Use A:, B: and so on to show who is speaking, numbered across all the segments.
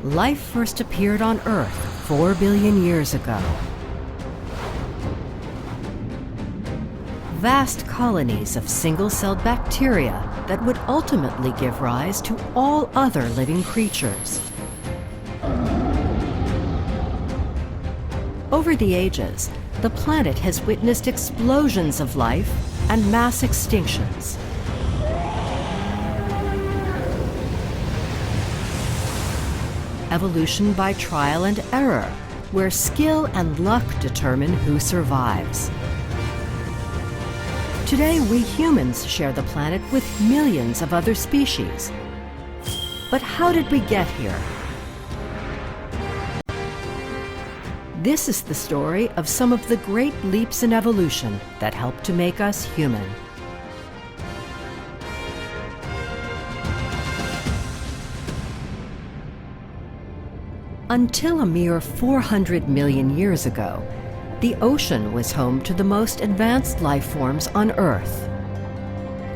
A: life first appeared on Earth 4 billion years ago. Vast colonies of single-celled bacteria that would ultimately give rise to all other living creatures. Over the ages, the planet has witnessed explosions of life and mass extinctions. Evolution by trial and error, where skill and luck determine who survives. Today, we humans share the planet with millions of other species. But how did we get here? This is the story of some of the great leaps in evolution that helped to make us human. Until a mere 400 million years ago, the ocean was home to the most advanced life forms on Earth.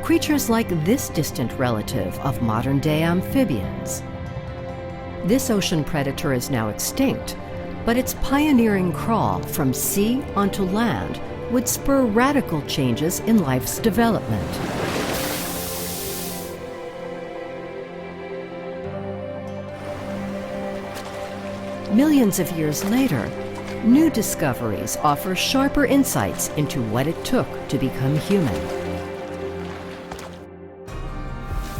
A: Creatures like this distant relative of modern-day amphibians. This ocean predator is now extinct, but its pioneering crawl from sea onto land would spur radical changes in life's development. Millions of years later, new discoveries offer sharper insights into what it took to become human.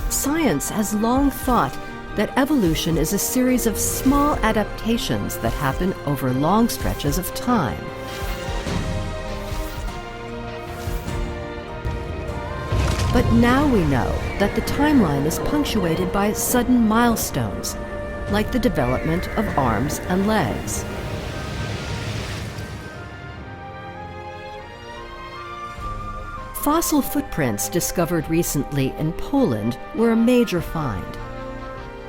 A: Science has long thought that evolution is a series of small adaptations that happen over long stretches of time. But now we know that the timeline is punctuated by sudden milestones, like the development of arms and legs. Fossil footprints discovered recently in Poland were a major find.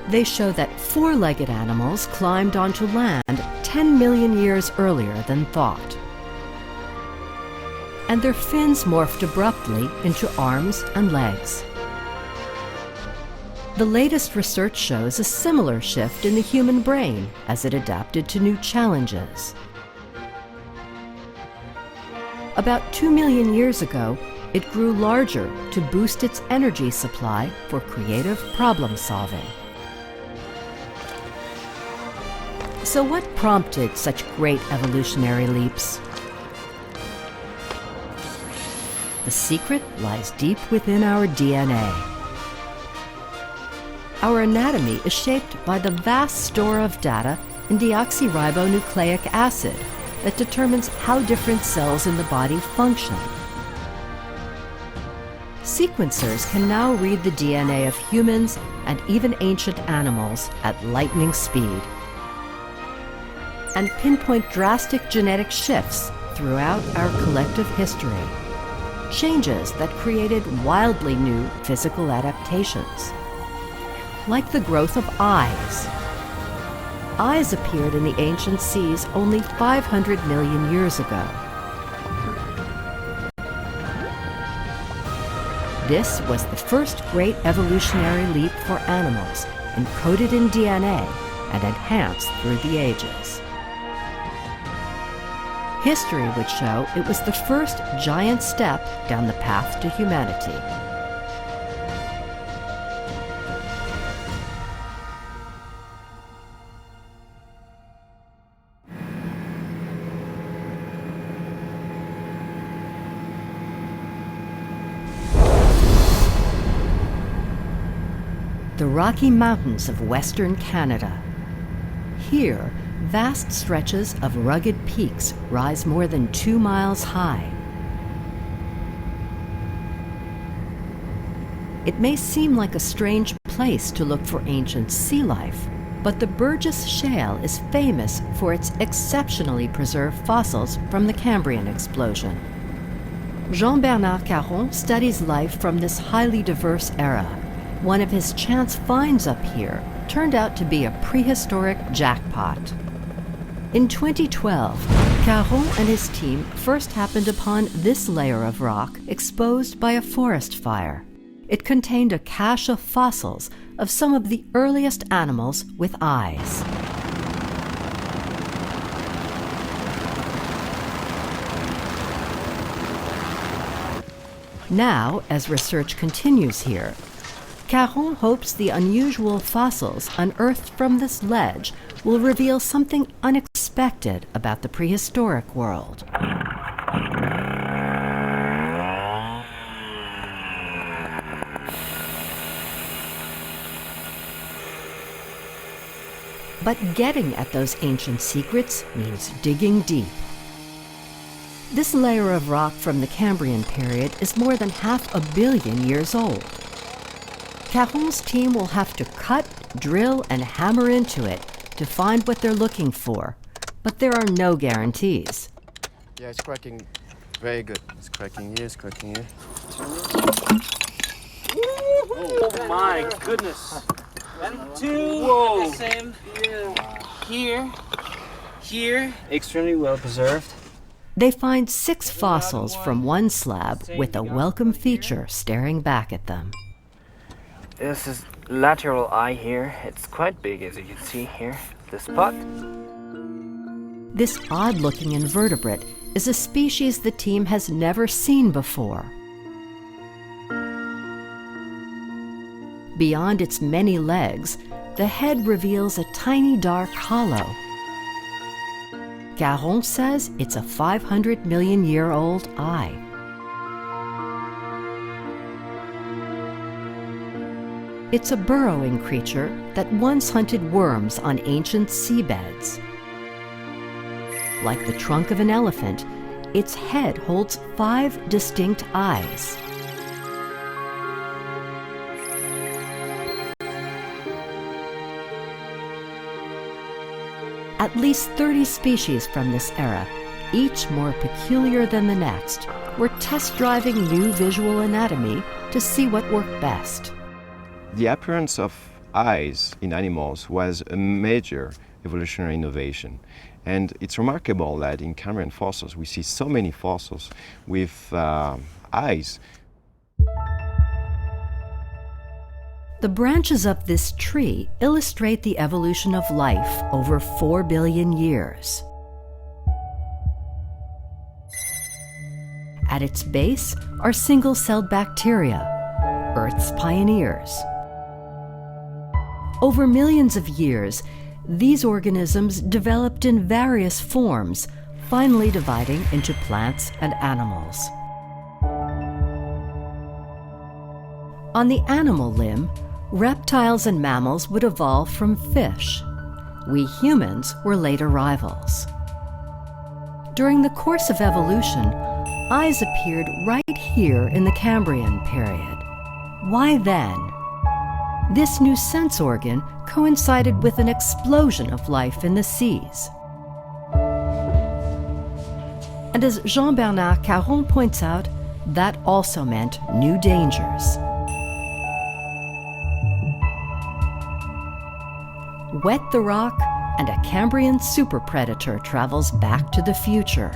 A: They show that four-legged animals climbed onto land 10 million years earlier than thought. And their fins morphed abruptly into arms and legs. The latest research shows a similar shift in the human brain as it adapted to new challenges. About 2 million years ago, it grew larger to boost its energy supply for creative problem solving. So what prompted such great evolutionary leaps? The secret lies deep within our DNA. Our anatomy is shaped by the vast store of data in deoxyribonucleic acid that determines how different cells in the body function. Sequencers can now read the DNA of humans and even ancient animals at lightning speed, and pinpoint drastic genetic shifts throughout our collective history, changes that created wildly new physical adaptations, like the growth of eyes. Eyes appeared in the ancient seas only 500 million years ago. This was the first great evolutionary leap for animals, encoded in DNA and enhanced through the ages. History would show it was the first giant step down the path to humanity. The Rocky Mountains of Western Canada. Here, vast stretches of rugged peaks rise more than 2 miles high. It may seem like a strange place to look for ancient sea life, but the Burgess Shale is famous for its exceptionally preserved fossils from the Cambrian explosion. Jean-Bernard Caron studies life from this highly diverse era. One of his chance finds up here turned out to be a prehistoric jackpot. In 2012, Caron and his team first happened upon this layer of rock exposed by a forest fire. It contained a cache of fossils of some of the earliest animals with eyes. Now, as research continues here, Caron hopes the unusual fossils unearthed from this ledge will reveal something unexpected about the prehistoric world. But getting at those ancient secrets means digging deep. This layer of rock from the Cambrian period is more than 500 million years old. Caron's team will have to cut, drill, and hammer into it to find what they're looking for, but there are no guarantees.
B: Yeah, it's cracking very good. It's cracking here, it's cracking here.
C: Oh my goodness. 1, 2, whoa. The same. Yeah. Here, extremely well preserved.
A: They find 6 fossils from one slab with a welcome feature staring back at them.
C: This is lateral eye here. It's quite big, as you can see here, the spot.
A: This odd-looking invertebrate is a species the team has never seen before. Beyond its many legs, the head reveals a tiny dark hollow. Caron says it's a 500 million year old eye. It's a burrowing creature that once hunted worms on ancient seabeds. Like the trunk of an elephant, its head holds 5 distinct eyes. At least 30 species from this era, each more peculiar than the next, were test-driving new visual anatomy to see what worked best.
B: The appearance of eyes in animals was a major evolutionary innovation. And it's remarkable that in Cambrian fossils, we see so many fossils with eyes.
A: The branches of this tree illustrate the evolution of life over 4 billion years. At its base are single-celled bacteria, Earth's pioneers. Over millions of years, these organisms developed in various forms, finally dividing into plants and animals. On the animal limb, reptiles and mammals would evolve from fish. We humans were later rivals. During the course of evolution, eyes appeared right here in the Cambrian period. Why then? This new sense organ coincided with an explosion of life in the seas. And as Jean-Bernard Caron points out, that also meant new dangers. Wet the rock, and a Cambrian superpredator travels back to the future.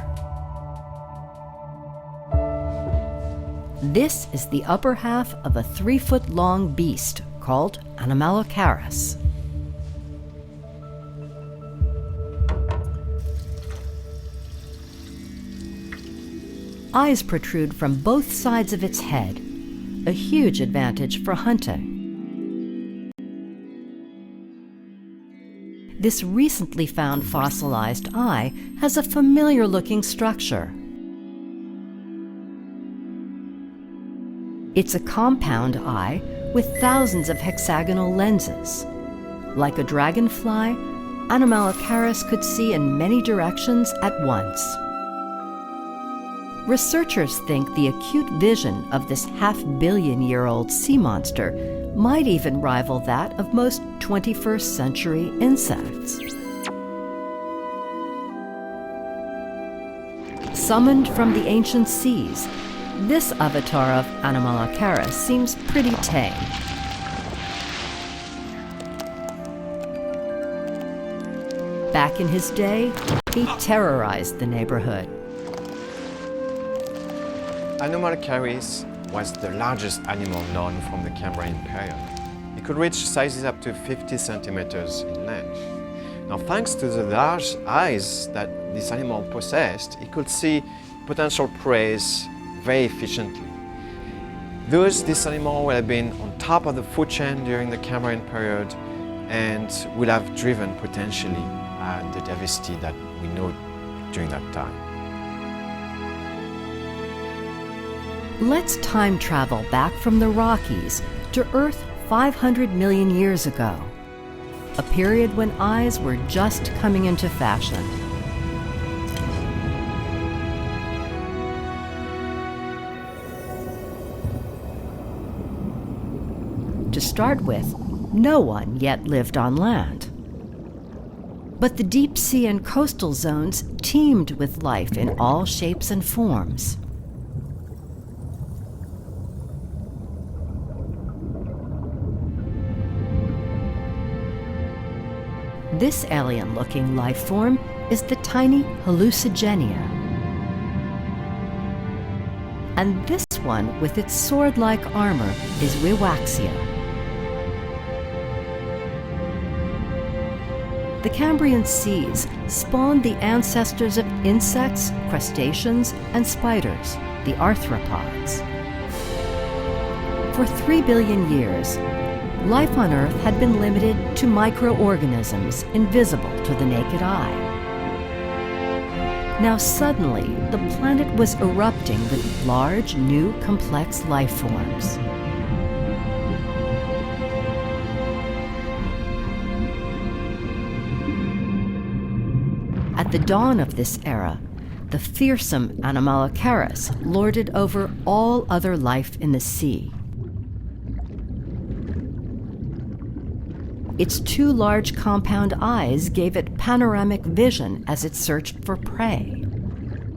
A: This is the upper half of a 3-foot-long beast called Anomalocaris. Eyes protrude from both sides of its head, a huge advantage for hunting. This recently found fossilized eye has a familiar-looking structure. It's a compound eye with thousands of hexagonal lenses. Like a dragonfly, Anomalocaris could see in many directions at once. Researchers think the acute vision of this half-billion-year-old sea monster might even rival that of most 21st century insects. Summoned from the ancient seas, this avatar of Anomalocaris seems pretty tame. Back in his day, he terrorized the neighborhood.
B: Anomalocaris was the largest animal known from the Cambrian period. It could reach sizes up to 50 centimeters in length. Now, thanks to the large eyes that this animal possessed, it could see potential prey very efficiently. Thus, this animal would have been on top of the food chain during the Cambrian period and would have driven potentially the diversity that we know during that time.
A: Let's time travel back from the Rockies to Earth 500 million years ago, a period when eyes were just coming into fashion. To start with, no one yet lived on land. But the deep sea and coastal zones teemed with life in all shapes and forms. This alien-looking life form is the tiny hallucigenia. And this one with its sword-like armor is Wiwaxia. The Cambrian seas spawned the ancestors of insects, crustaceans, and spiders, the arthropods. For 3 billion years, life on Earth had been limited to microorganisms invisible to the naked eye. Now suddenly, the planet was erupting with large, new, complex life forms. At the dawn of this era, the fearsome Anomalocaris lorded over all other life in the sea. Its 2 large compound eyes gave it panoramic vision as it searched for prey.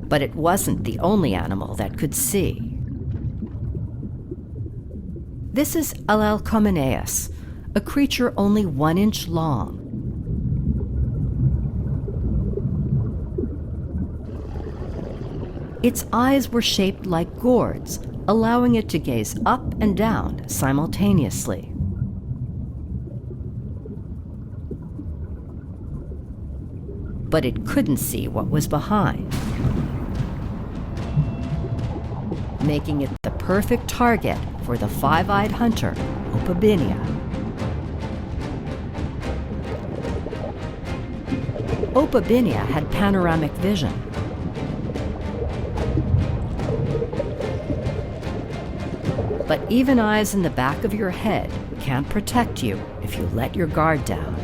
A: But it wasn't the only animal that could see. This is Alalcomeneus, a creature only 1 inch long. Its eyes were shaped like gourds, allowing it to gaze up and down simultaneously. But it couldn't see what was behind, making it the perfect target for the 5-eyed hunter, Opabinia. Opabinia had panoramic vision. But even eyes in the back of your head can't protect you if you let your guard down.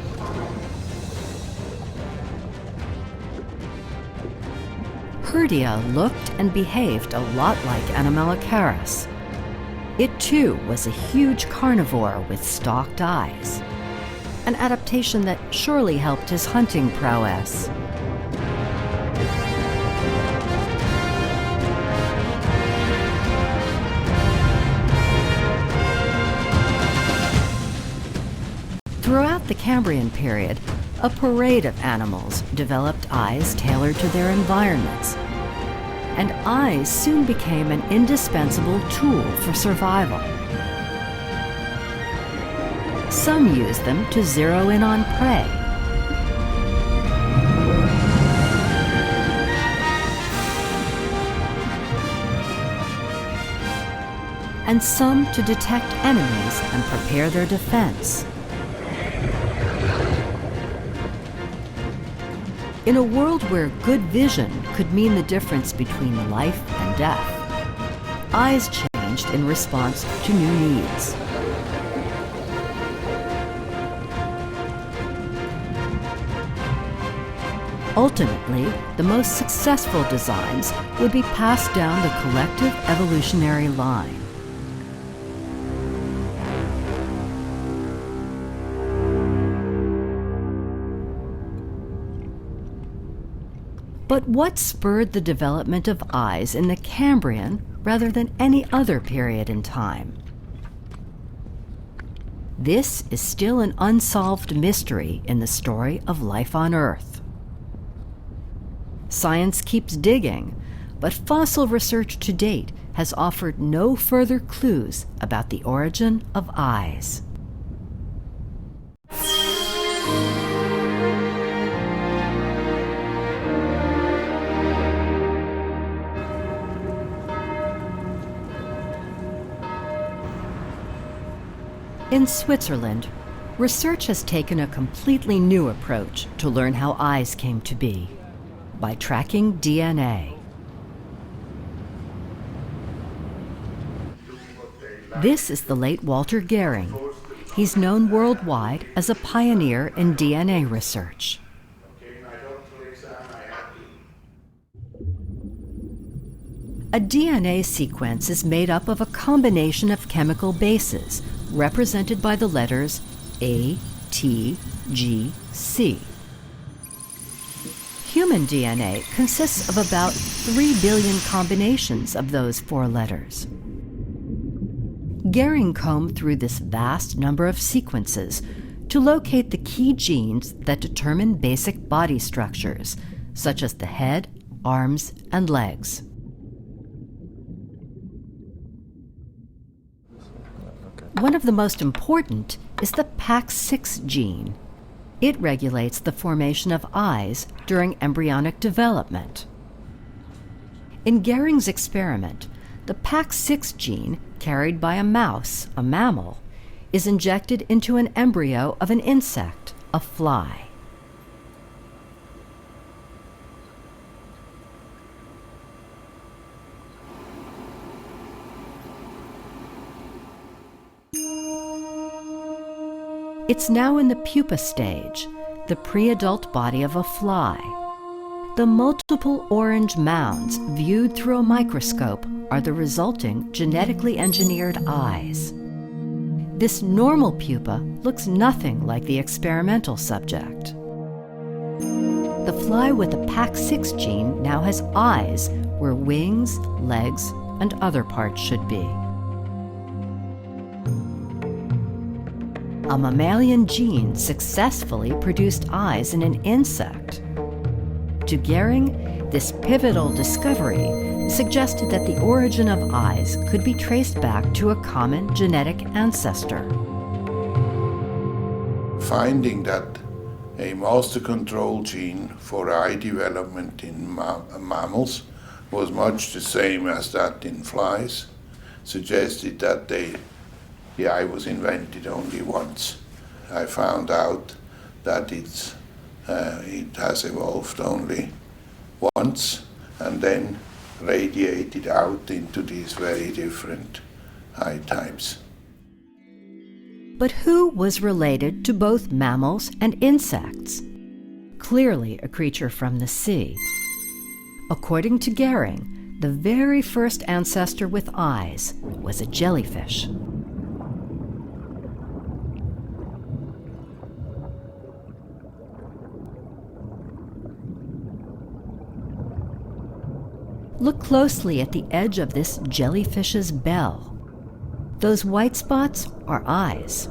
A: Herdia looked and behaved a lot like Anomalocaris. It too was a huge carnivore with stalked eyes, an adaptation that surely helped his hunting prowess. Throughout the Cambrian period, a parade of animals developed eyes tailored to their environments. And eyes soon became an indispensable tool for survival. Some used them to zero in on prey. And some to detect enemies and prepare their defense. In a world where good vision could mean the difference between life and death, eyes changed in response to new needs. Ultimately, the most successful designs would be passed down the collective evolutionary line. But what spurred the development of eyes in the Cambrian rather than any other period in time? This is still an unsolved mystery in the story of life on Earth. Science keeps digging, but fossil research to date has offered no further clues about the origin of eyes. In Switzerland, research has taken a completely new approach to learn how eyes came to be, by tracking DNA. This is the late Walter Gehring. He's known worldwide as a pioneer in DNA research. A DNA sequence is made up of a combination of chemical bases represented by the letters A, T, G, C. Human DNA consists of about 3 billion combinations of those 4 letters. Gehring combed through this vast number of sequences to locate the key genes that determine basic body structures, such as the head, arms, and legs. One of the most important is the PAX6 gene. It regulates the formation of eyes during embryonic development. In Gehring's experiment, the PAX6 gene, carried by a mouse, a mammal, is injected into an embryo of an insect, a fly. It's now in the pupa stage, the pre-adult body of a fly. The multiple orange mounds viewed through a microscope are the resulting genetically engineered eyes. This normal pupa looks nothing like the experimental subject. The fly with the PAX6 gene now has eyes where wings, legs, and other parts should be. A mammalian gene successfully produced eyes in an insect. To Gehring, this pivotal discovery suggested that the origin of eyes could be traced back to a common genetic ancestor.
D: Finding that a master control gene for eye development in mammals was much the same as that in flies suggested that the eye was invented only once. I found out that it has evolved only once and then radiated out into these very different eye types.
A: But who was related to both mammals and insects? Clearly a creature from the sea. According to Gehring, the very first ancestor with eyes was a jellyfish. Look closely at the edge of this jellyfish's bell. Those white spots are eyes.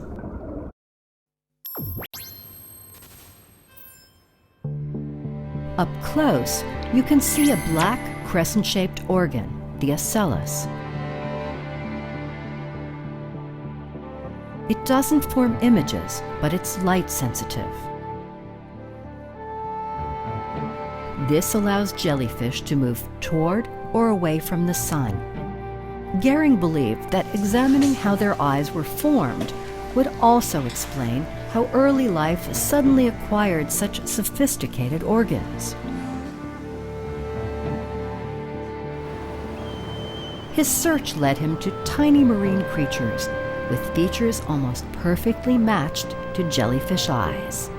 A: Up close, you can see a black crescent-shaped organ, the ocellus. It doesn't form images, but it's light sensitive. This allows jellyfish to move toward or away from the sun. Gehring believed that examining how their eyes were formed would also explain how early life suddenly acquired such sophisticated organs. His search led him to tiny marine creatures with features almost perfectly matched to jellyfish eyes.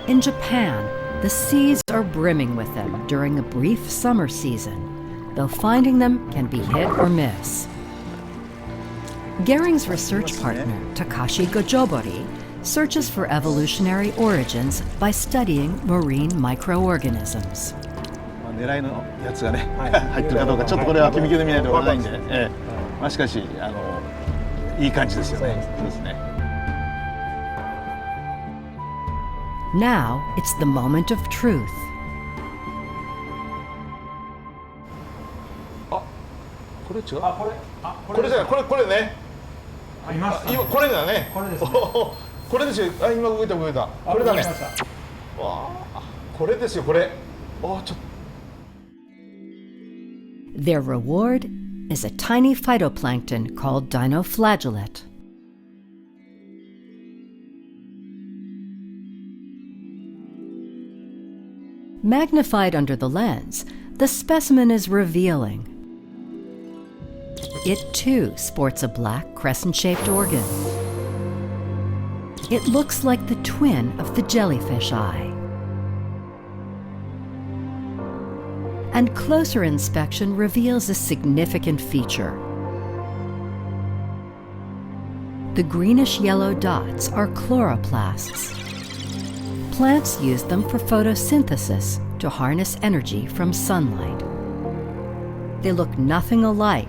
A: In Japan, the seas are brimming with them during a brief summer season, though finding them can be hit or miss. Gehring's research partner, Takashi Gojobori, searches for evolutionary origins by studying marine microorganisms.
E: 狙いのやつがね、入ってるかどうかちょっとこれは顕微鏡で見ないとわからないんで、まあしかしいい感じですよね。そうですね。
A: Now it's the moment of truth.
E: これ違う。これじゃない。これね。今これだね。これですね。これですよ。今動いた。これだね。わあ、これですよ。これ。ちょっと。
A: Their reward is a tiny phytoplankton called dinoflagellate. Magnified under the lens, the specimen is revealing. It too sports a black crescent-shaped organ. It looks like the twin of the jellyfish eye. And closer inspection reveals a significant feature. The greenish-yellow dots are chloroplasts. Plants use them for photosynthesis to harness energy from sunlight. They look nothing alike,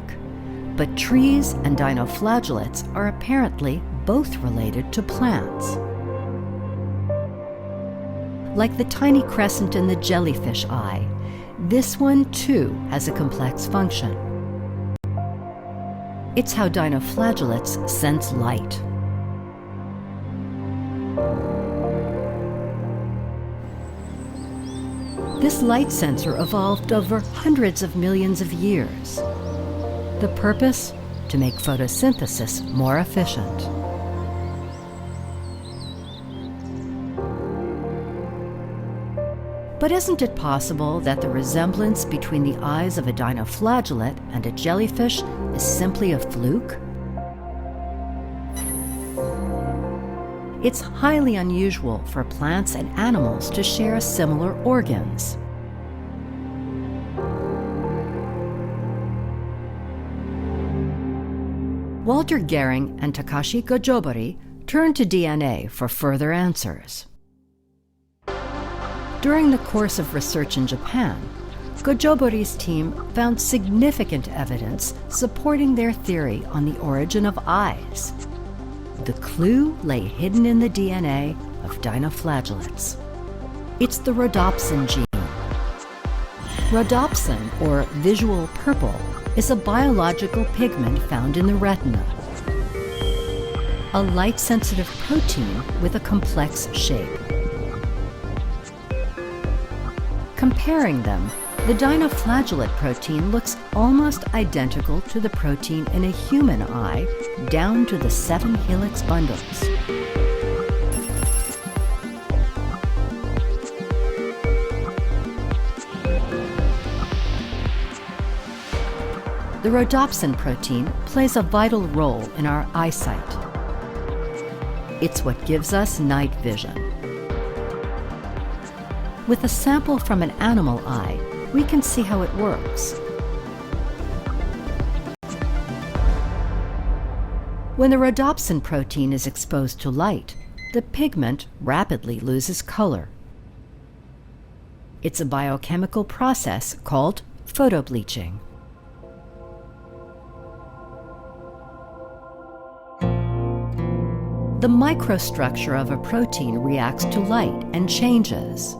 A: but trees and dinoflagellates are apparently both related to plants. Like the tiny crescent in the jellyfish eye, this one too has a complex function. It's how dinoflagellates sense light. This light sensor evolved over hundreds of millions of years. The purpose? To make photosynthesis more efficient. But isn't it possible that the resemblance between the eyes of a dinoflagellate and a jellyfish is simply a fluke? It's highly unusual for plants and animals to share similar organs. Walter Gehring and Takashi Gojobori turned to DNA for further answers. During the course of research in Japan, Gojobori's team found significant evidence supporting their theory on the origin of eyes. The clue lay hidden in the DNA of dinoflagellates. It's the rhodopsin gene. Rhodopsin, or visual purple, is a biological pigment found in the retina. A light-sensitive protein with a complex shape. Comparing them, the dinoflagellate protein looks almost identical to the protein in a human eye, down to the 7 helix bundles. The rhodopsin protein plays a vital role in our eyesight. It's what gives us night vision. With a sample from an animal eye, we can see how it works. When the rhodopsin protein is exposed to light, the pigment rapidly loses color. It's a biochemical process called photobleaching. The microstructure of a protein reacts to light and changes.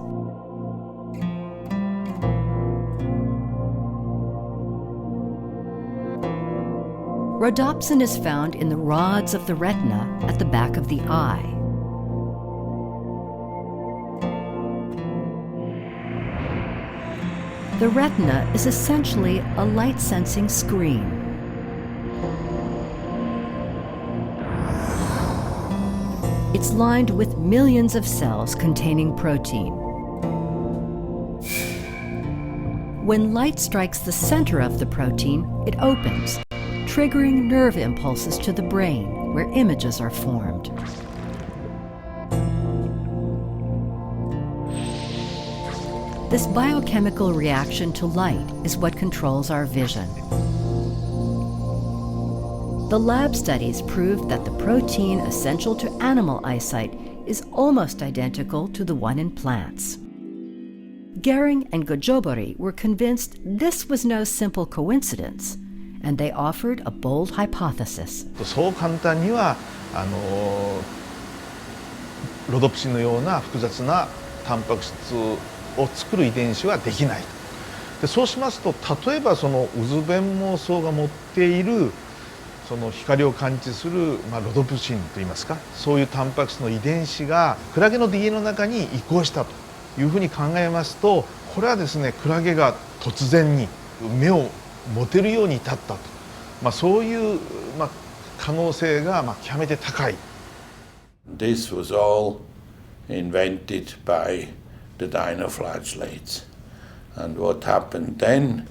A: Rhodopsin is found in the rods of the retina at the back of the eye. The retina is essentially a light-sensing screen. It's lined with millions of cells containing protein. When light strikes the center of the protein, it opens, triggering nerve impulses to the brain, where images are formed. This biochemical reaction to light is what controls our vision. The lab studies proved that the protein essential to animal eyesight is almost identical to the one in plants. Gehring and Gojobori were convinced this was no simple coincidence, and they offered a bold hypothesis.
E: そう簡単にはロドプシンのような複雑なタンパク質を作る遺伝子はできない。でそうしますと、例えばその渦弁毛藻が持っているその光を感知する、ロドプシンといいますか、そういうタンパク質の遺伝子がクラゲの DNA の中に移行したというふうに考えますと、これはですね、クラゲが突然に目を持てるように至ったと、そういう、可能性が極めて高い。
D: This was all invented by the dinoflagellates. And what happened then,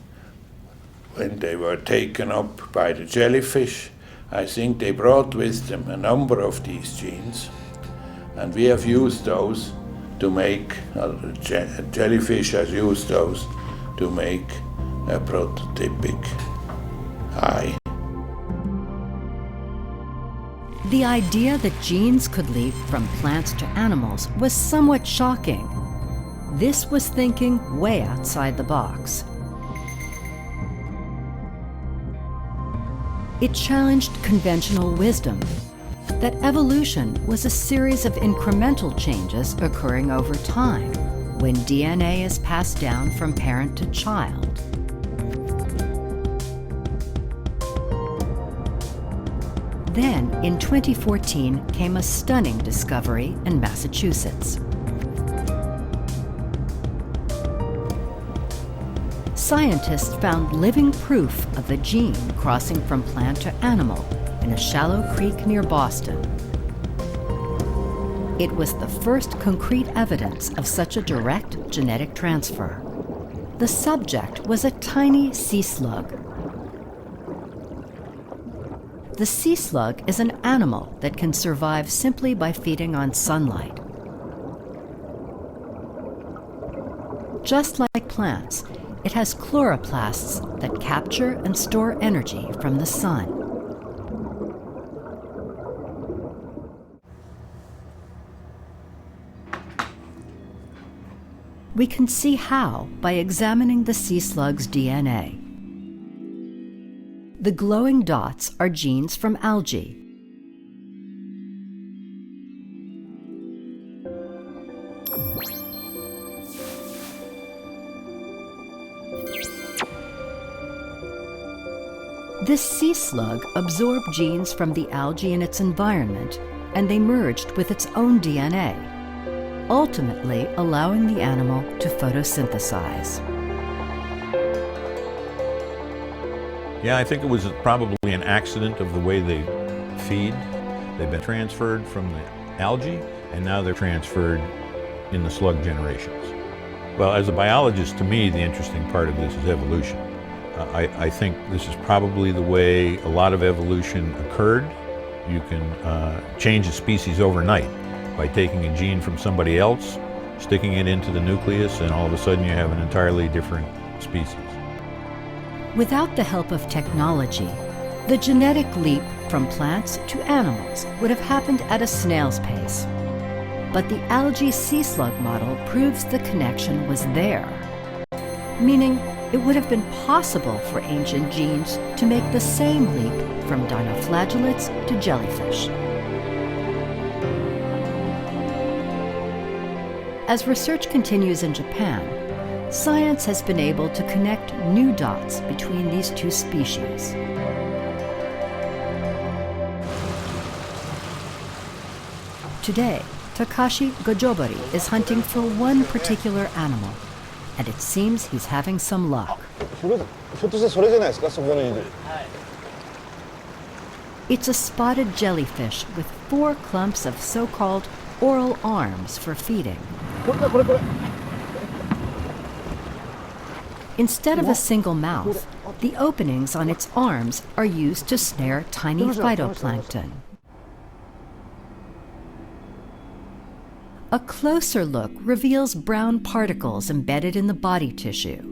D: when they were taken up by the jellyfish, I think they brought with them a number of these genes, and we have used those to make, jellyfish has used those to make a prototypic eye.
A: The idea that genes could leap from plants to animals was somewhat shocking. This was thinking way outside the box. It challenged conventional wisdom that evolution was a series of incremental changes occurring over time when DNA is passed down from parent to child. Then, in 2014, came a stunning discovery in Massachusetts. Scientists found living proof of a gene crossing from plant to animal in a shallow creek near Boston. It was the first concrete evidence of such a direct genetic transfer. The subject was a tiny sea slug. The sea slug is an animal that can survive simply by feeding on sunlight. Just like plants, it has chloroplasts that capture and store energy from the sun. We can see how by examining the sea slug's DNA. The glowing dots are genes from algae. This sea slug absorbed genes from the algae in its environment, and they merged with its own DNA, ultimately allowing the animal to photosynthesize.
F: Yeah, I think it was probably an accident of the way they feed. They've been transferred from the algae, and now they're transferred in the slug generations. Well, as a biologist, to me, the interesting part of this is evolution. I think this is probably the way a lot of evolution occurred. You can change a species overnight by taking a gene from somebody else, sticking it into the nucleus, and all of a sudden you have an entirely different species.
A: Without the help of technology, the genetic leap from plants to animals would have happened at a snail's pace. But the algae sea slug model proves the connection was there, meaning it would have been possible for ancient genes to make the same leap from dinoflagellates to jellyfish. As research continues in Japan, science has been able to connect new dots between these two species. Today, Takashi Gojobori is hunting for one particular animal, and it seems he's having some luck. It's a spotted jellyfish with 4 clumps of so-called oral arms for feeding. Instead of a single mouth, the openings on its arms are used to snare tiny phytoplankton. A closer look reveals brown particles embedded in the body tissue.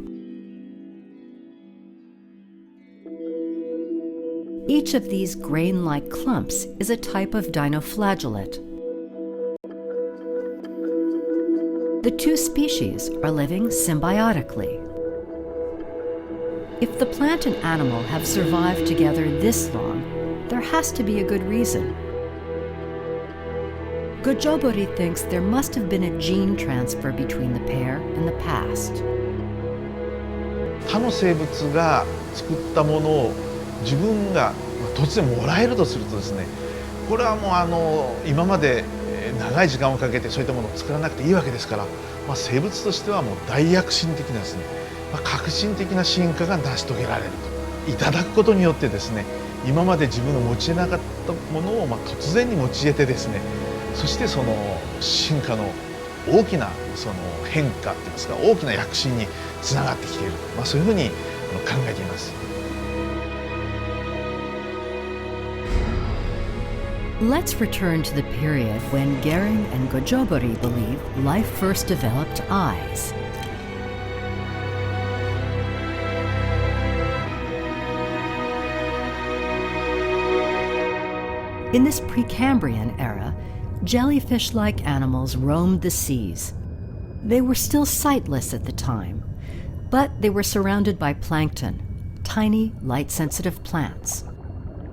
A: Each of these grain-like clumps is a type of dinoflagellate. The two species are living symbiotically. If the plant and animal have survived together this long, there has to be a good reason. Gojobori thinks there must have been a gene transfer between the pair in the past.
E: 他の生物が作ったものを自分が突然もらえるとするとですね、これはもう今まで長い時間をかけてそういったものを作らなくていいわけですから、生物としてはもう大躍進的なですね、革新的な進化が成し遂げられると。いただくことによってですね、今まで自分が持ち得なかったものを突然に持ち得てですね、そしてその進化の大きなその変化といいますか、大きな躍進につながってきている、そういうふうに考えています。
A: Let's return to the period when Gehring and Gojobori believe life first developed eyes. In this Precambrian era, jellyfish-like animals roamed the seas. They were still sightless at the time, but they were surrounded by plankton, tiny, light-sensitive plants.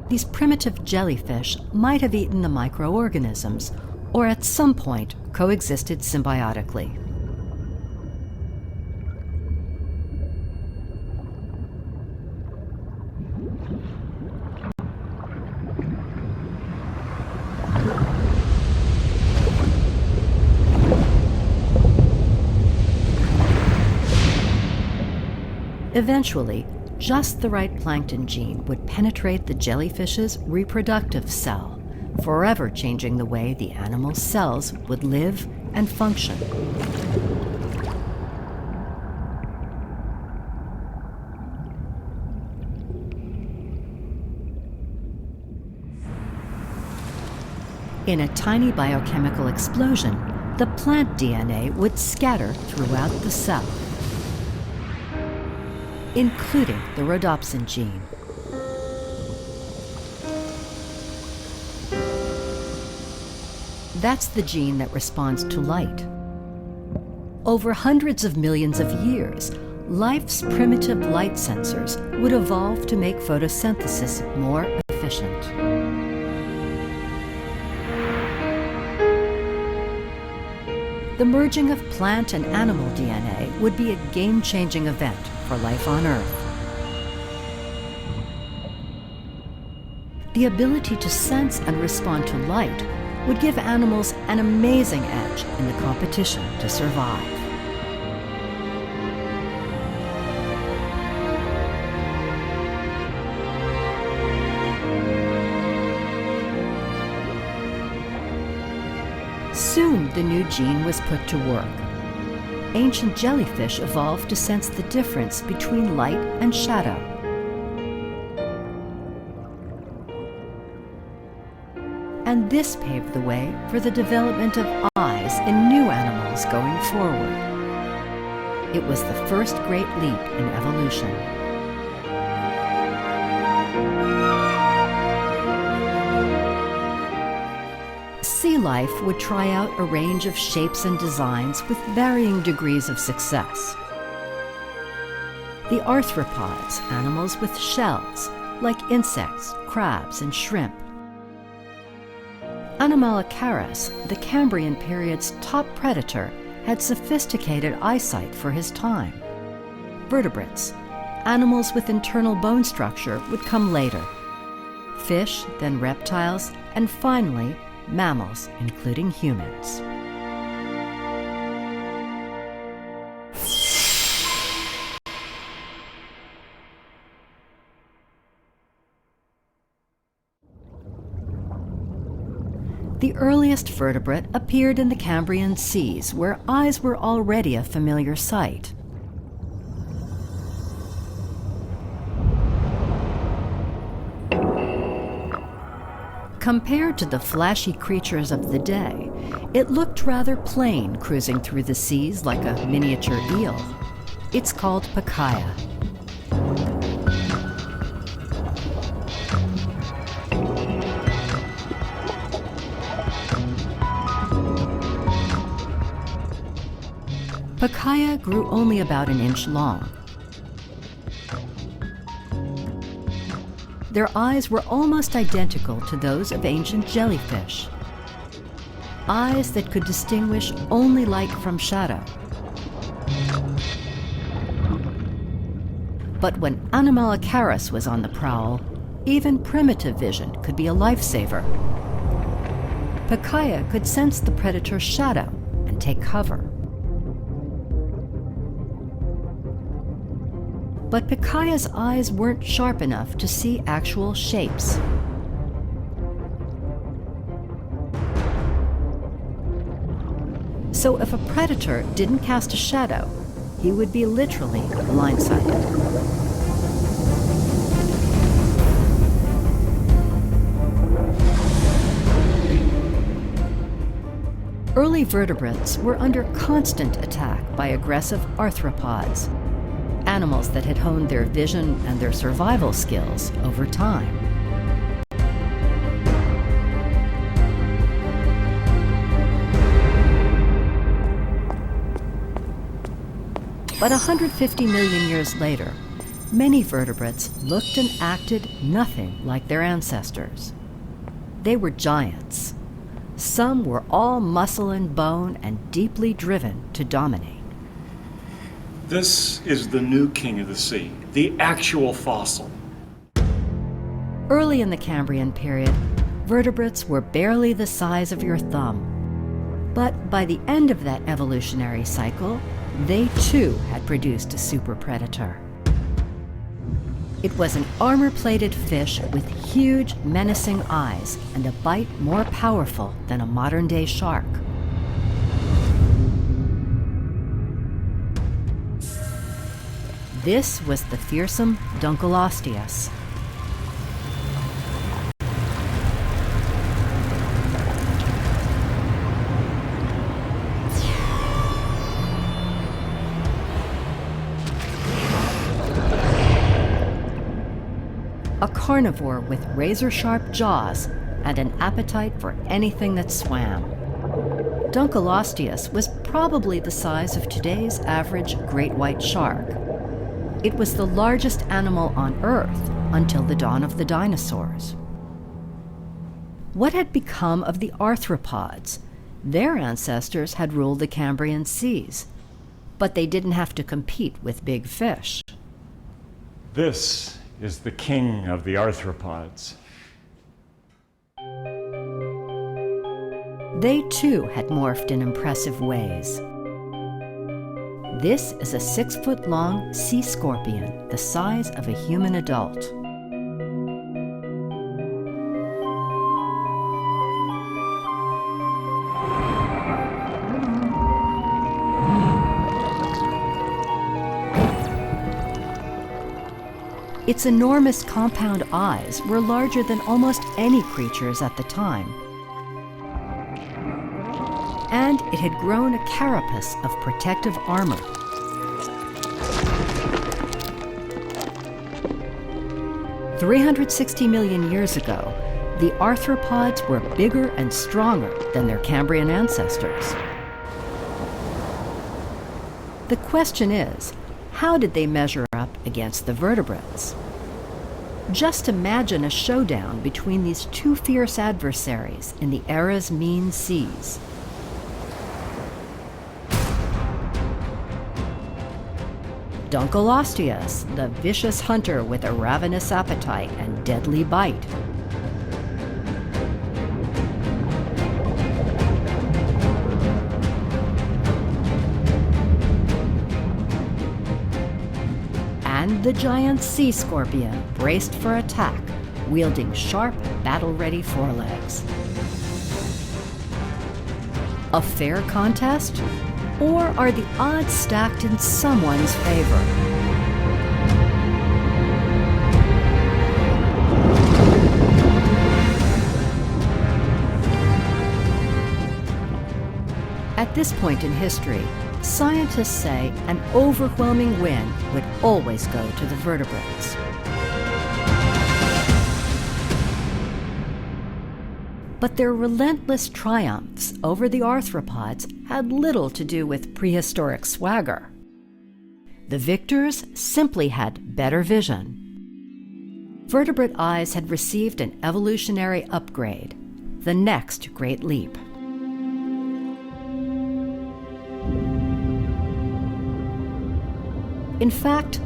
A: These primitive jellyfish might have eaten the microorganisms, or at some point coexisted symbiotically. Eventually, just the right plankton gene would penetrate the jellyfish's reproductive cell, forever changing the way the animal's cells would live and function. In a tiny biochemical explosion, the plant DNA would scatter throughout the cell, including the Rhodopsin gene. That's the gene that responds to light. Over hundreds of millions of years, life's primitive light sensors would evolve to make photosynthesis more efficient. The merging of plant and animal DNA would be a game-changing event for life on Earth. The ability to sense and respond to light would give animals an amazing edge in the competition to survive. Soon the new gene was put to work. Ancient jellyfish evolved to sense the difference between light and shadow. And this paved the way for the development of eyes in new animals going forward. It was the first great leap in evolution. Sea life would try out a range of shapes and designs with varying degrees of success. The arthropods, animals with shells, like insects, crabs, and shrimp. Anomalocaris, the Cambrian period's top predator, had sophisticated eyesight for his time. Vertebrates, animals with internal bone structure, would come later. Fish, then reptiles, and finally, mammals, including humans. The earliest vertebrate appeared in the Cambrian seas, where eyes were already a familiar sight. Compared to the flashy creatures of the day, it looked rather plain cruising through the seas like a miniature eel. It's called Pacaya. Pacaya grew only about an inch long. Their eyes were almost identical to those of ancient jellyfish. Eyes that could distinguish only light from shadow. But when Anomalocaris was on the prowl, even primitive vision could be a lifesaver. Pikaia could sense the predator's shadow and take cover. But Pikaia's eyes weren't sharp enough to see actual shapes. So if a predator didn't cast a shadow, he would be literally blindsided. Early vertebrates were under constant attack by aggressive arthropods, animals that had honed their vision and their survival skills over time. But 150 million years later, many vertebrates looked and acted nothing like their ancestors. They were giants. Some were all muscle and bone and deeply driven to dominate.
G: This is the new king of the sea, the actual fossil.
A: Early in the Cambrian period, vertebrates were barely the size of your thumb. But by the end of that evolutionary cycle, they too had produced a super predator. It was an armor-plated fish with huge, menacing eyes and a bite more powerful than a modern-day shark. This was the fearsome Dunkleosteus. A carnivore with razor-sharp jaws and an appetite for anything that swam. Dunkleosteus was probably the size of today's average great white shark. It was the largest animal on Earth until the dawn of the dinosaurs. What had become of the arthropods? Their ancestors had ruled the Cambrian seas, but they didn't have to compete with big fish.
G: This is the king of the arthropods.
A: They too had morphed in impressive ways. This is a 6-foot-long sea scorpion the size of a human adult. Its enormous compound eyes were larger than almost any creature's at the time. And it had grown a carapace of protective armor. "360 million years ago, the arthropods were bigger and stronger than their Cambrian ancestors. The question is, how did they measure up against the vertebrates? Just imagine a showdown between these two fierce adversaries in the era's mean seas. Dunkleosteus, the vicious hunter with a ravenous appetite and deadly bite. And the giant sea scorpion braced for attack, wielding sharp, battle-ready forelegs. A fair contest? Or are the odds stacked in someone's favor? At this point in history, scientists say an overwhelming win would always go to the vertebrates. But their relentless triumphs over the arthropods had little to do with prehistoric swagger. The victors simply had better vision. Vertebrate eyes had received an evolutionary upgrade, the next great leap. In fact,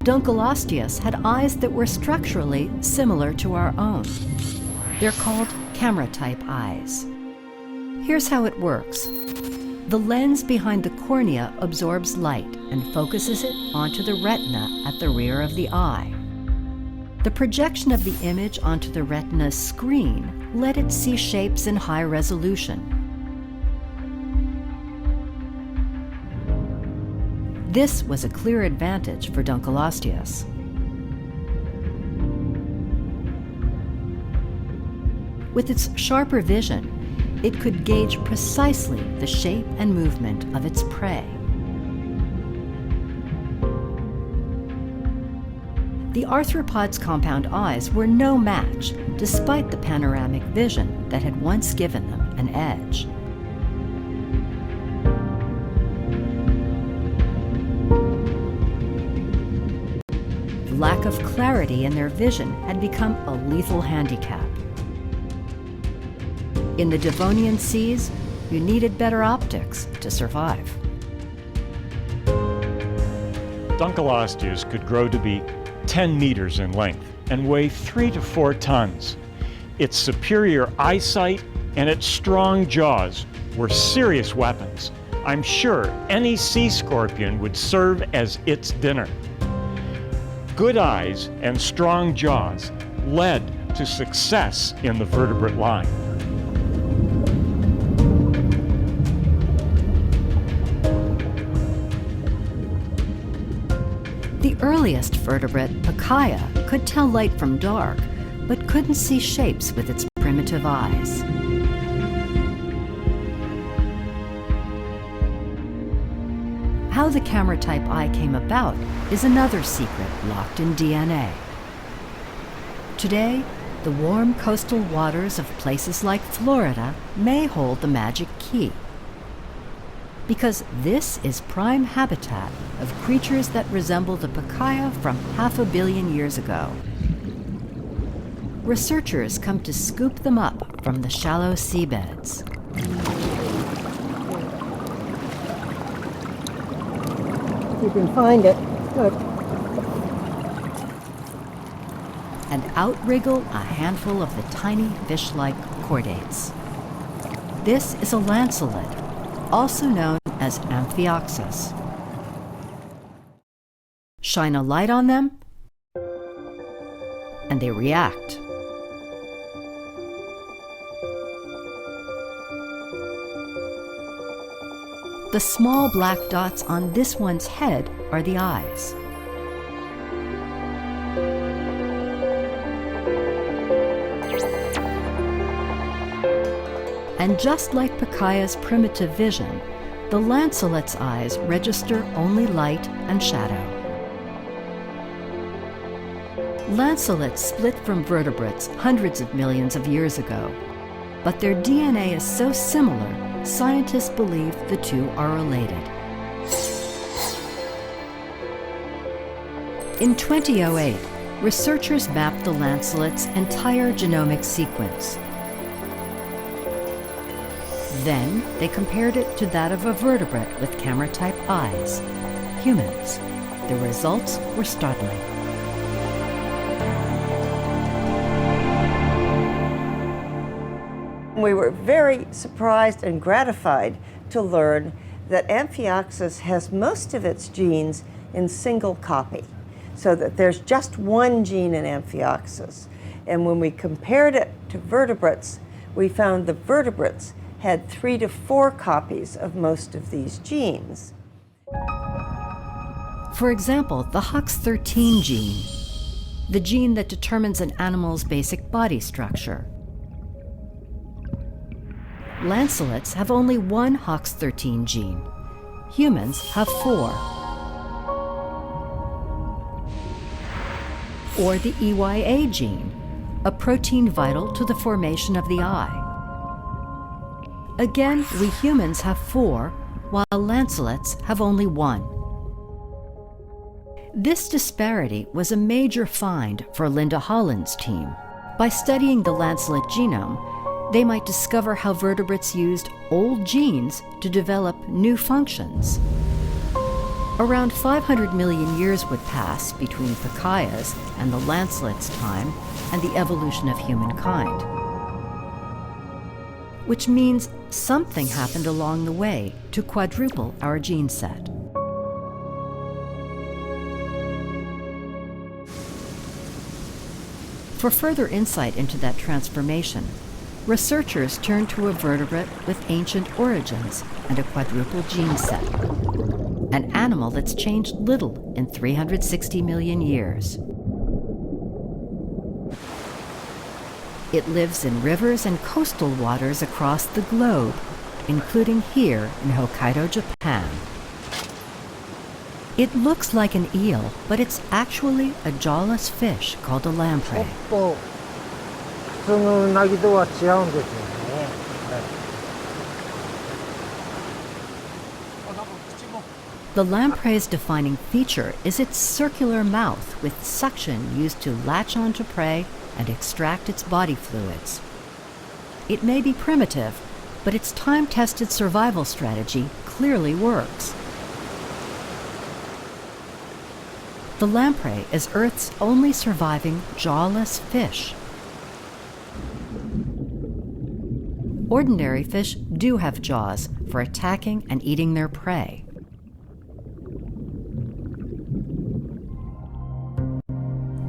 A: Dunkleosteus had eyes that were structurally similar to our own. They're called camera-type eyes. Here's how it works. The lens behind the cornea absorbs light and focuses it onto the retina at the rear of the eye. The projection of the image onto the retina's screen let it see shapes in high resolution. This was a clear advantage for Dunkleosteus. With its sharper vision, it could gauge precisely the shape and movement of its prey. The arthropod's compound eyes were no match, despite the panoramic vision that had once given them an edge. The lack of clarity in their vision had become a lethal handicap. In the Devonian seas, you needed better optics to survive.
G: Dunkleosteus could grow to be 10 meters in length and weigh 3 to 4 tons. Its superior eyesight and its strong jaws were serious weapons. I'm sure any sea scorpion would serve as its dinner. Good eyes and strong jaws led to success in the vertebrate line.
A: The earliest vertebrate, Pikaia, could tell light from dark, but couldn't see shapes with its primitive eyes. How the camera-type eye came about is another secret locked in DNA. Today, the warm coastal waters of places like Florida may hold the magic key, because this is prime habitat of creatures that resemble the Pikaia from 500 million years ago. Researchers come to scoop them up from the shallow seabeds.
H: You can find it. Good.
A: And out-wriggle a handful of the tiny fish-like chordates. This is a lancelet, also known as Amphioxus. Shine a light on them, and they react. The small black dots on this one's head are the eyes. And just like Pikaya's primitive vision, the lancelet's eyes register only light and shadow. Lancelets split from vertebrates hundreds of millions of years ago, but their DNA is so similar, scientists believe the two are related. In 2008, researchers mapped the lancelet's entire genomic sequence. Then, they compared it to that of a vertebrate with camera-type eyes, humans. The results were startling.
H: We were very surprised and gratified to learn that Amphioxus has most of its genes in single copy, so that there's just one gene in Amphioxus. And when we compared it to vertebrates, we found the vertebrates had 3 to 4 copies of most of these genes.
A: For example, the HOX13 gene, the gene that determines an animal's basic body structure. Lancelets have only one HOX13 gene. Humans have 4. Or the EYA gene, a protein vital to the formation of the eye. Again, we humans have 4, while lancelets have only 1. This disparity was a major find for Linda Holland's team. By studying the lancelet genome, they might discover how vertebrates used old genes to develop new functions. Around 500 million years would pass between Pacayas and the lancelet's time and the evolution of humankind. Which means something happened along the way to quadruple our gene set. For further insight into that transformation, researchers turned to a vertebrate with ancient origins and a quadruple gene set, an animal that's changed little in 360 million years. It lives in rivers and coastal waters across the globe, including here in Hokkaido, Japan. It looks like an eel, but it's actually a jawless fish called a lamprey. The lamprey's defining feature is its circular mouth with suction used to latch onto prey and extract its body fluids. It may be primitive, but its time-tested survival strategy clearly works. The lamprey is Earth's only surviving jawless fish. Ordinary fish do have jaws for attacking and eating their prey.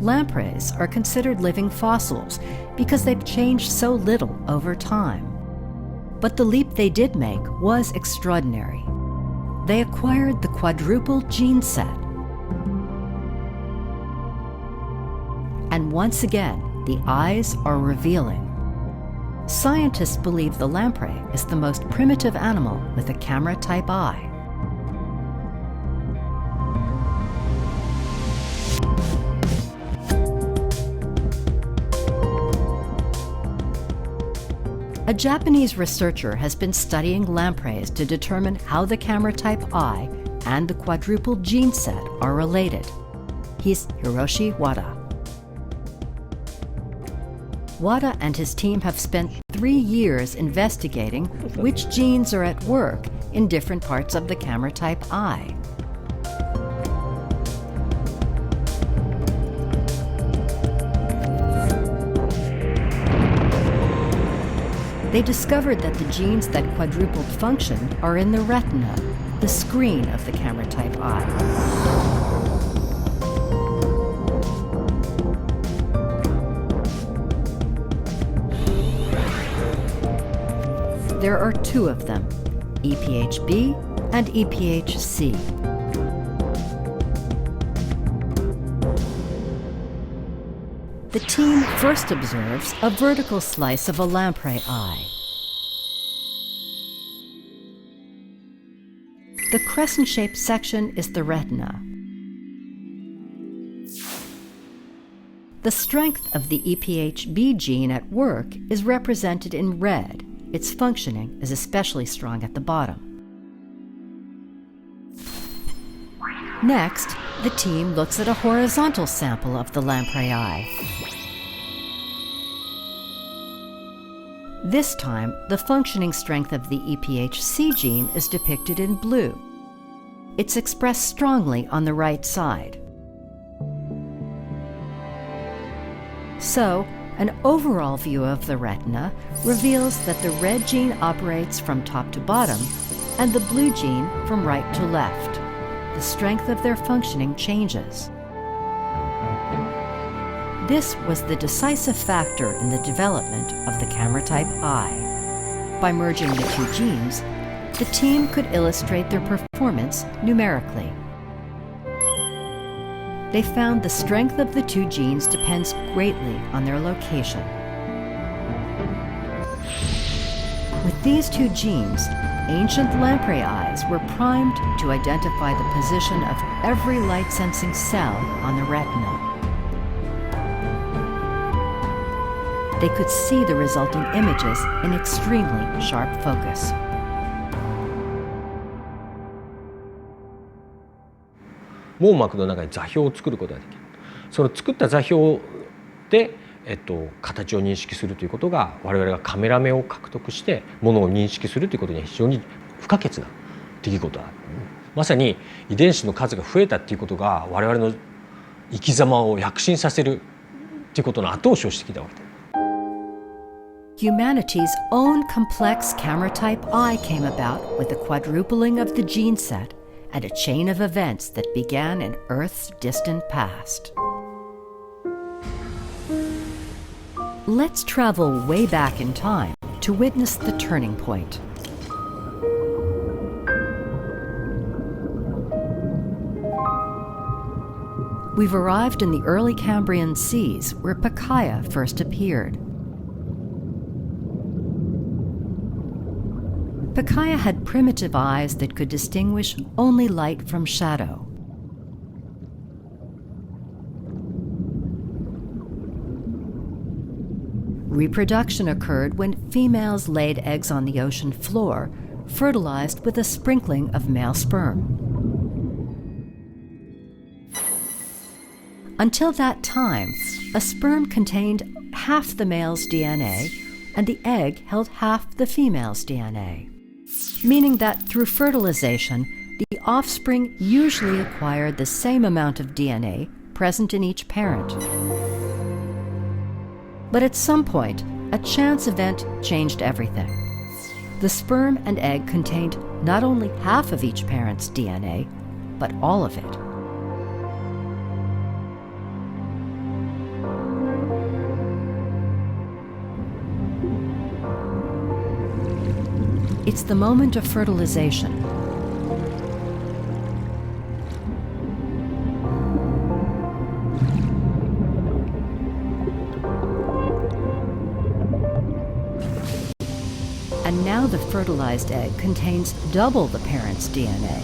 A: Lampreys are considered living fossils because they've changed so little over time. But the leap they did make was extraordinary. They acquired the quadruple gene set. And once again, the eyes are revealing. Scientists believe the lamprey is the most primitive animal with a camera-type eye. A Japanese researcher has been studying lampreys to determine how the camera-type eye and the quadruple gene set are related. He's Hiroshi Wada. Wada and his team have spent 3 years investigating which genes are at work in different parts of the camera-type eye. They discovered that the genes that quadrupled function are in the retina, the screen of the camera-type eye. There are 2 of them, EPHB and EPHC. The team first observes a vertical slice of a lamprey eye. The crescent-shaped section is the retina. The strength of the EPHB gene at work is represented in red. Its functioning is especially strong at the bottom. Next, the team looks at a horizontal sample of the lamprey eye. This time, the functioning strength of the EPHC gene is depicted in blue. It's expressed strongly on the right side. So, an overall view of the retina reveals that the red gene operates from top to bottom and the blue gene from right to left. The strength of their functioning changes. This was the decisive factor in the development of the camera-type eye. By merging the 2 genes, the team could illustrate their performance numerically. They found the strength of the 2 genes depends greatly on their location. With these 2 genes, ancient lamprey eyes were primed to identify the position of every light-sensing cell on the retina. They could see the resulting images in extremely sharp focus.
I: 網膜の中に座標を作ることができる。その作った座標で、形を認識するということが我々がカメラ目を獲得してものを認識するということには非常に不可欠な出来事だ。まさに遺伝子の数が増えたっていうことが我々の生き様を躍進させるっていうことの後押しをしてきたわけで。
A: Humanity's own complex camera type eye came about with the quadrupling of the gene set and a chain of events that began in Earth's distant past. Let's travel way back in time to witness the turning point. We've arrived in the early Cambrian seas where Pikaia first appeared. Pikaia had primitive eyes that could distinguish only light from shadow. Reproduction occurred when females laid eggs on the ocean floor, fertilized with a sprinkling of male sperm. Until that time, a sperm contained half the male's DNA and the egg held half the female's DNA, meaning that through fertilization, the offspring usually acquired the same amount of DNA present in each parent. But at some point, a chance event changed everything. The sperm and egg contained not only half of each parent's DNA, but all of it. It's the moment of fertilization. And now the fertilized egg contains double the parent's DNA.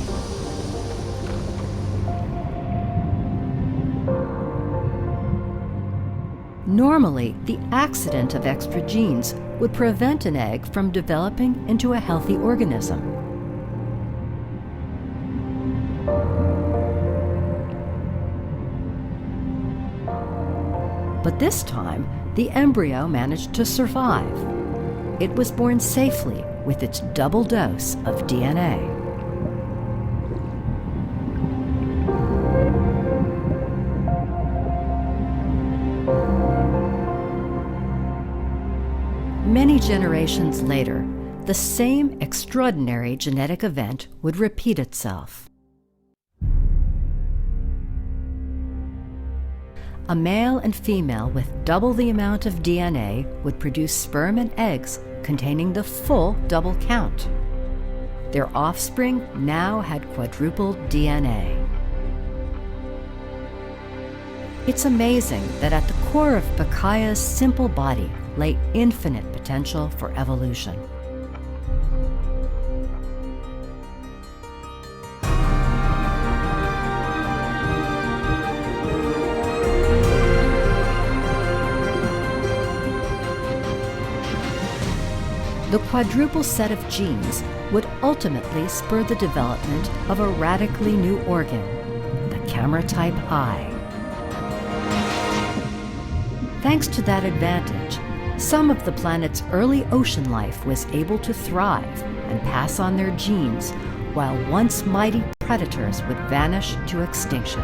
A: Normally, the accident of extra genes would prevent an egg from developing into a healthy organism. But this time, the embryo managed to survive. It was born safely with its double dose of DNA. Many generations later, the same extraordinary genetic event would repeat itself. A male and female with double the amount of DNA would produce sperm and eggs containing the full double count. Their offspring now had quadrupled DNA. It's amazing that at the core of Pikaia's simple body lay infinite potential for evolution. The quadruple set of genes would ultimately spur the development of a radically new organ, the camera-type eye. Thanks to that advantage, some of the planet's early ocean life was able to thrive and pass on their genes, while once mighty predators would vanish to extinction.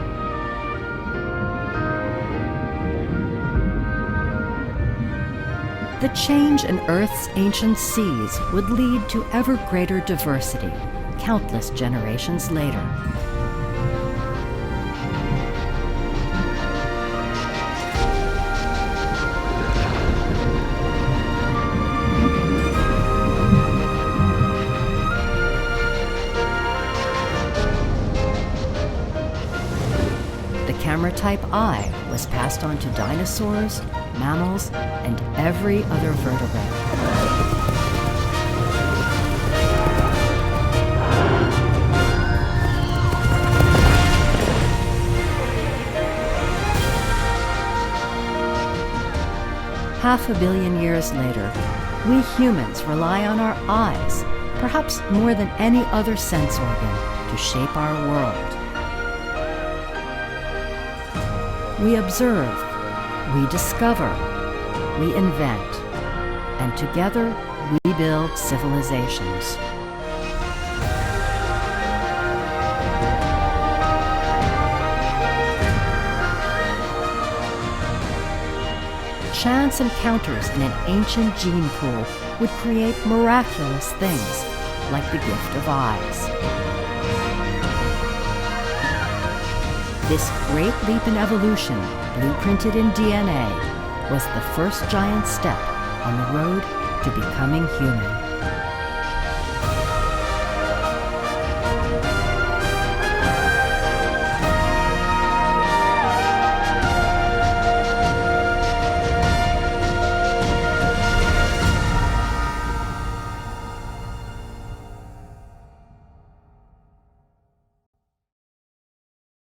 A: The change in Earth's ancient seas would lead to ever greater diversity, countless generations later. The camera-type eye was passed on to dinosaurs, mammals, and every other vertebrate. Half a billion years later, we humans rely on our eyes, perhaps more than any other sense organ, to shape our world. We observe, we discover, we invent, and together we build civilizations. chance encounters in an ancient gene pool would create miraculous things, like the gift of eyes. This great leap in evolution, blueprinted in DNA, was the first giant step on the road to becoming human.